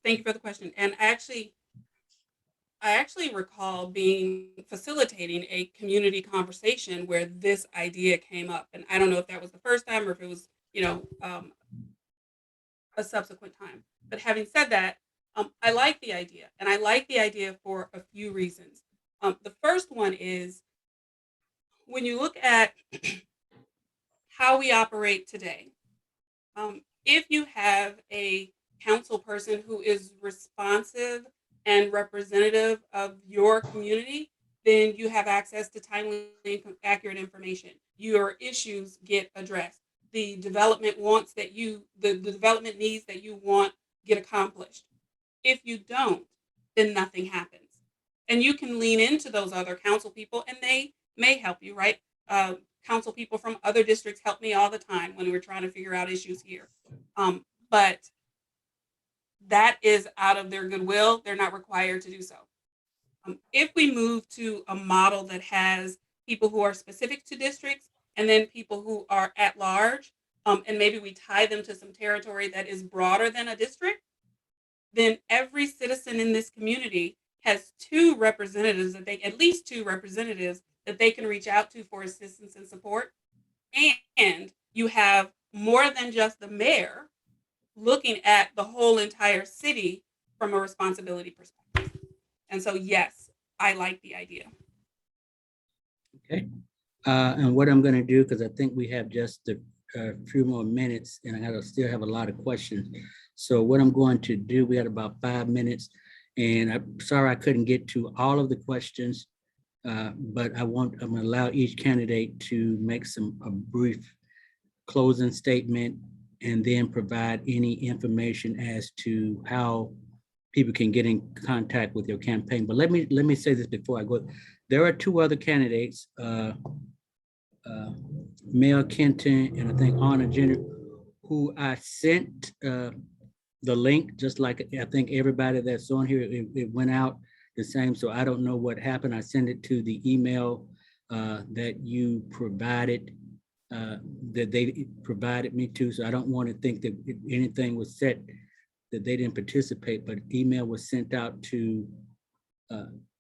Thank you for the question. And I actually recall facilitating a community conversation where this idea came up. And I don't know if that was the first time or if it was, a subsequent time. But having said that, I like the idea, and I like the idea for a few reasons. The first one is, when you look at how we operate today, if you have a council person who is responsive and representative of your community, then you have access to timely and accurate information. Your issues get addressed. The development development needs that you want get accomplished. If you don't, then nothing happens. And you can lean into those other council people, and they may help you, right? Council people from other districts help me all the time when we're trying to figure out issues here. But that is out of their goodwill. They're not required to do so. If we move to a model that has people who are specific to districts and then people who are at large, and maybe we tie them to some territory that is broader than a district, then every citizen in this community has at least two representatives that they can reach out to for assistance and support. And you have more than just the mayor looking at the whole entire city from a responsibility perspective. And so, yes, I like the idea. Okay. And what I'm going to do, because I think we have just a few more minutes and I still have a lot of questions. So what I'm going to do, we had about 5 minutes, and I'm sorry I couldn't get to all of the questions, but I'm going to allow each candidate to make a brief closing statement and then provide any information as to how people can get in contact with your campaign. But let me say this before I go. There are two other candidates, Mel Kenton and I think Anna Jenner, who I sent the link, just like I think everybody that's on here, it went out the same. So I don't know what happened. I sent it to the email that you provided, that they provided me to. So I don't want to think that anything was set that they didn't participate, but email was sent out to,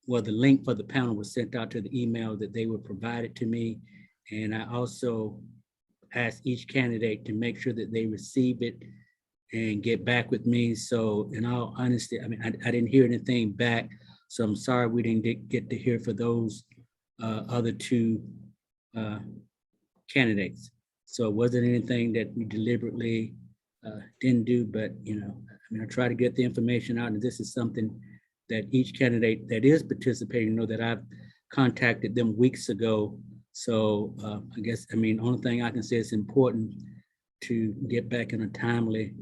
well, the link for the panel was sent out to the email that they were provided to me. And I also asked each candidate to make sure that they receive it and get back with me. So in all honesty, I mean, I didn't hear anything back. So I'm sorry we didn't get to hear for those other two candidates. So it wasn't anything that we deliberately didn't do, but I try to get the information out, and this is something that each candidate that is participating know that I've contacted them weeks ago. So only thing I can say, it's important to get back in a timely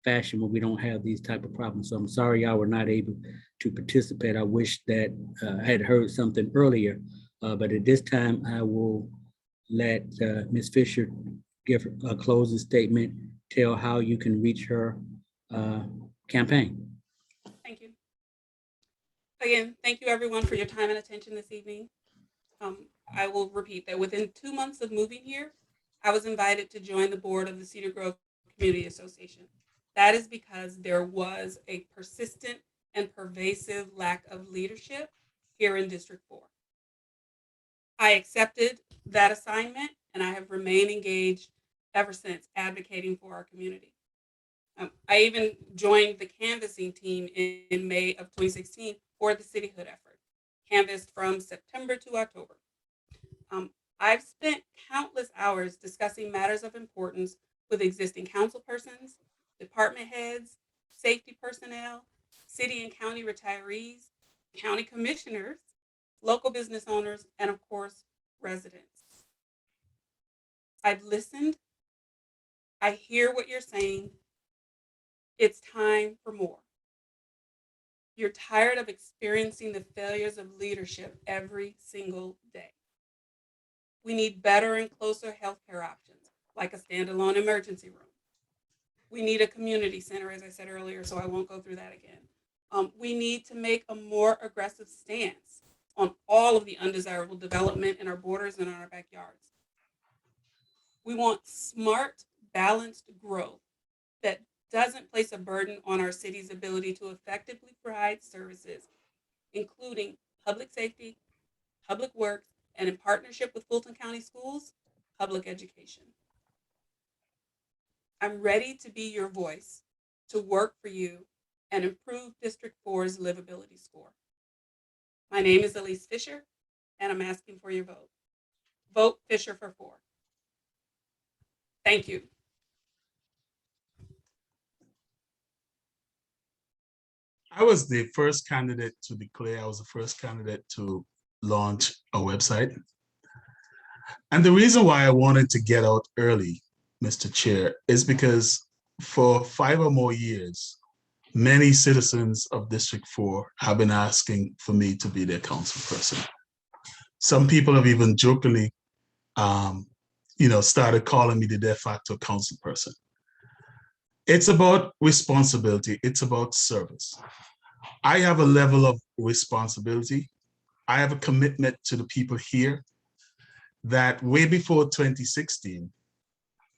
fashion where we don't have these type of problems. So I'm sorry y'all were not able to participate. I wish that I had heard something earlier, but at this time I will let Ms. Fisher give a closing statement, tell how you can reach her campaign. Thank you. Again, thank you everyone for your time and attention this evening. I will repeat that within 2 months of moving here, I was invited to join the board of the Cedar Grove Community Association. That is because there was a persistent and pervasive lack of leadership here in District 4. I accepted that assignment and I have remained engaged ever since, advocating for our community. I even joined the canvassing team in May of 2016 for the cityhood effort, canvassed from September to October. I've spent countless hours discussing matters of importance with existing council persons, department heads, safety personnel, city and county retirees, county commissioners, local business owners, and of course, residents. I've listened. I hear what you're saying. It's time for more. You're tired of experiencing the failures of leadership every single day. We need better and closer healthcare options, like a standalone emergency room. We need a community center, as I said earlier, so I won't go through that again. We need to make a more aggressive stance on all of the undesirable development in our borders and in our backyards. We want smart, balanced growth that doesn't place a burden on our city's ability to effectively provide services, including public safety, public works, and in partnership with Fulton County Schools, public education. I'm ready to be your voice, to work for you and improve District 4's livability score. My name is Elise Fisher, and I'm asking for your vote. Vote Fisher for 4. Thank you. I was the first candidate to declare. I was the first candidate to launch a website. And the reason why I wanted to get out early, Mr. Chair, is because for 5 or more years, many citizens of District 4 have been asking for me to be their council person. Some people have even jokingly, started calling me the de facto council person. It's about responsibility. It's about service. I have a level of responsibility. I have a commitment to the people here that way before 2016,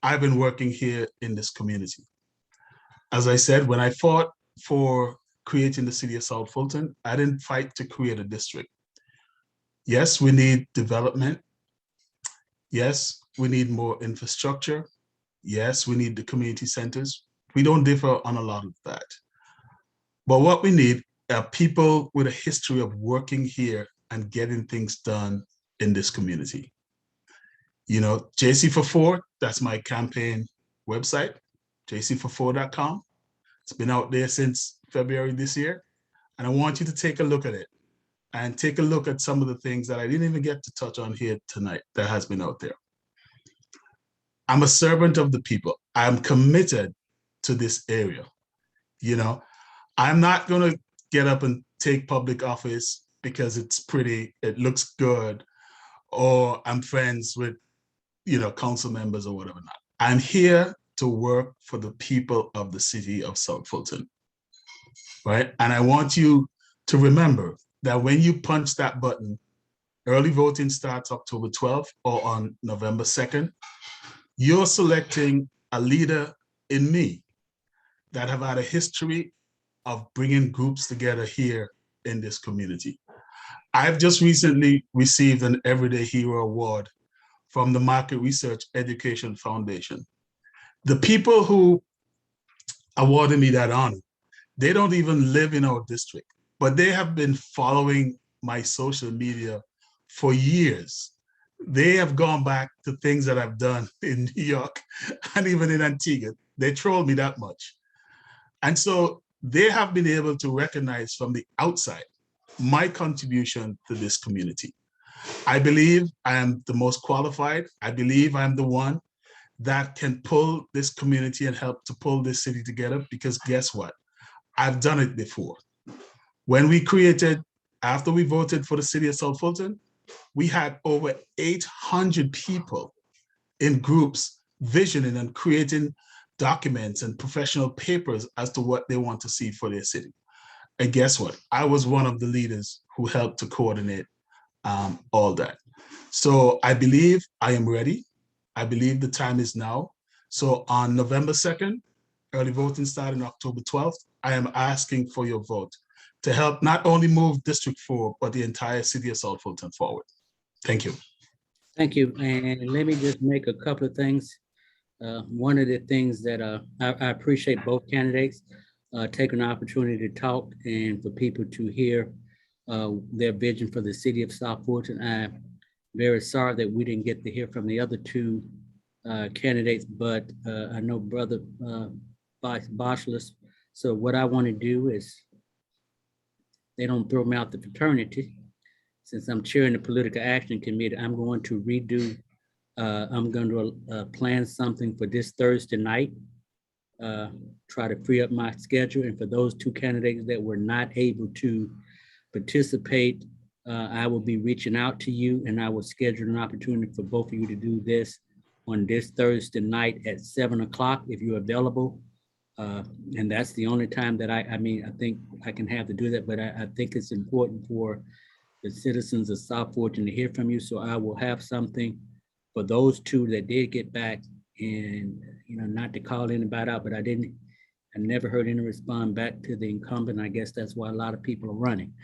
I've been working here in this community. As I said, when I fought for creating the city of South Fulton, I didn't fight to create a district. Yes, we need development. Yes, we need more infrastructure. Yes, we need the community centers. We don't differ on a lot of that. But what we need are people with a history of working here and getting things done in this community. JC for 4, that's my campaign website, jcfor4.com. It's been out there since February this year. And I want you to take a look at it and take a look at some of the things that I didn't even get to touch on here tonight that has been out there. I'm a servant of the people. I'm committed to this area. I'm not going to get up and take public office because it's pretty, it looks good, or I'm friends with, council members or whatever not. I'm here to work for the people of the city of South Fulton, right? And I want you to remember that when you punch that button, early voting starts October 12th or on November 2nd, you're selecting a leader in me that have had a history of bringing groups together here in this community. I've just recently received an Everyday Hero Award from the Market Research Education Foundation. The people who awarded me that honor, they don't even live in our district, but they have been following my social media for years. They have gone back to things that I've done in New York and even in Antigua. They troll me that much. And so they have been able to recognize from the outside my contribution to this community. I believe I am the most qualified. I believe I'm the one that can pull this community and help to pull this city together, because guess what? I've done it before. When we created, after we voted for the city of South Fulton, we had over 800 people in groups visioning and creating documents and professional papers as to what they want to see for their city. And guess what? I was one of the leaders who helped to coordinate all that. So I believe I am ready. I believe the time is now. So on November 2nd, early voting starting October 12th, I am asking for your vote to help not only move District 4, but the entire city of South Fulton forward. Thank you. Thank you. And let me just make a couple of things. One of the things that I appreciate both candidates taking an opportunity to talk and for people to hear their vision for the city of South Fulton. I'm very sorry that we didn't get to hear from the other two candidates, but I know Brother Boshless. So what I want to do is, they don't throw me out the fraternity. Since I'm chairing the Political Action Committee, I'm going to redo, I'm going to plan something for this Thursday night, try to free up my schedule. And for those two candidates that were not able to participate, I will be reaching out to you, and I will schedule an opportunity for both of you to do this on this Thursday night at 7 o'clock if you're available. And that's the only time that I think I can have to do that, but I think it's important for the citizens of South Fulton to hear from you. So I will have something for those two that did get back, and, not to call anybody out, but I never heard any respond back to the incumbent. I guess that's why a lot of people are running.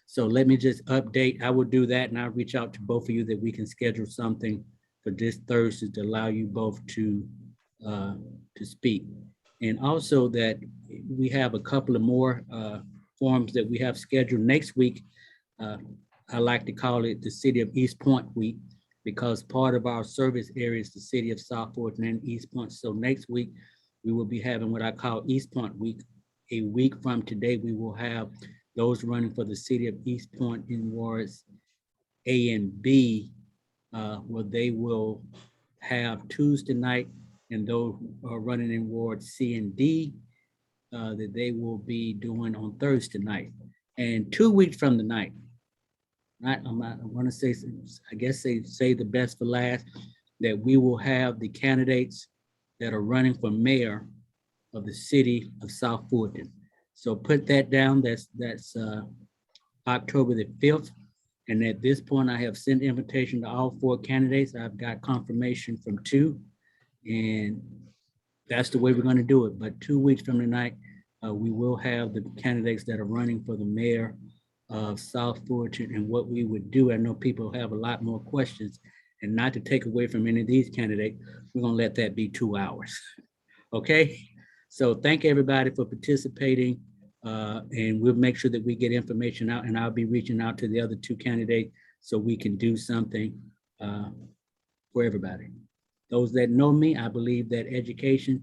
So let me just update. I will do that, and I'll reach out to both of you that we can schedule something for this Thursday to allow you both to speak. And also that we have a couple of more forums that we have scheduled next week. I like to call it the City of East Point Week, because part of our service area is the city of South Fulton and East Point. So next week, we will be having what I call East Point Week. A week from today, we will have those running for the city of East Point in wards A and B, where they will have Tuesday night, and those who are running in wards C and D, that they will be doing on Thursday night. And 2 weeks from the night, I want to say, I guess they say the best for last, that we will have the candidates that are running for mayor of the city of South Fulton. So put that down. That's October the 5th. And at this point, I have sent invitation to all 4 candidates. I've got confirmation from 2, and that's the way we're going to do it. But 2 weeks from tonight, we will have the candidates that are running for the mayor of South Fulton. And what we would do, I know people have a lot more questions, and not to take away from any of these candidates, we're going to let that be 2 hours. Okay? So thank everybody for participating, and we'll make sure that we get information out, and I'll be reaching out to the other 2 candidates so we can do something for everybody. Those that know me, I believe that education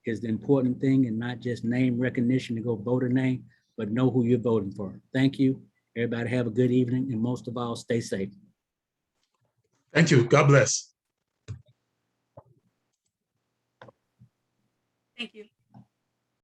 is the important thing, and not just name recognition to go vote a name, but know who you're voting for. Thank you. Everybody have a good evening, and most of all, stay safe. Thank you. God bless. Thank you.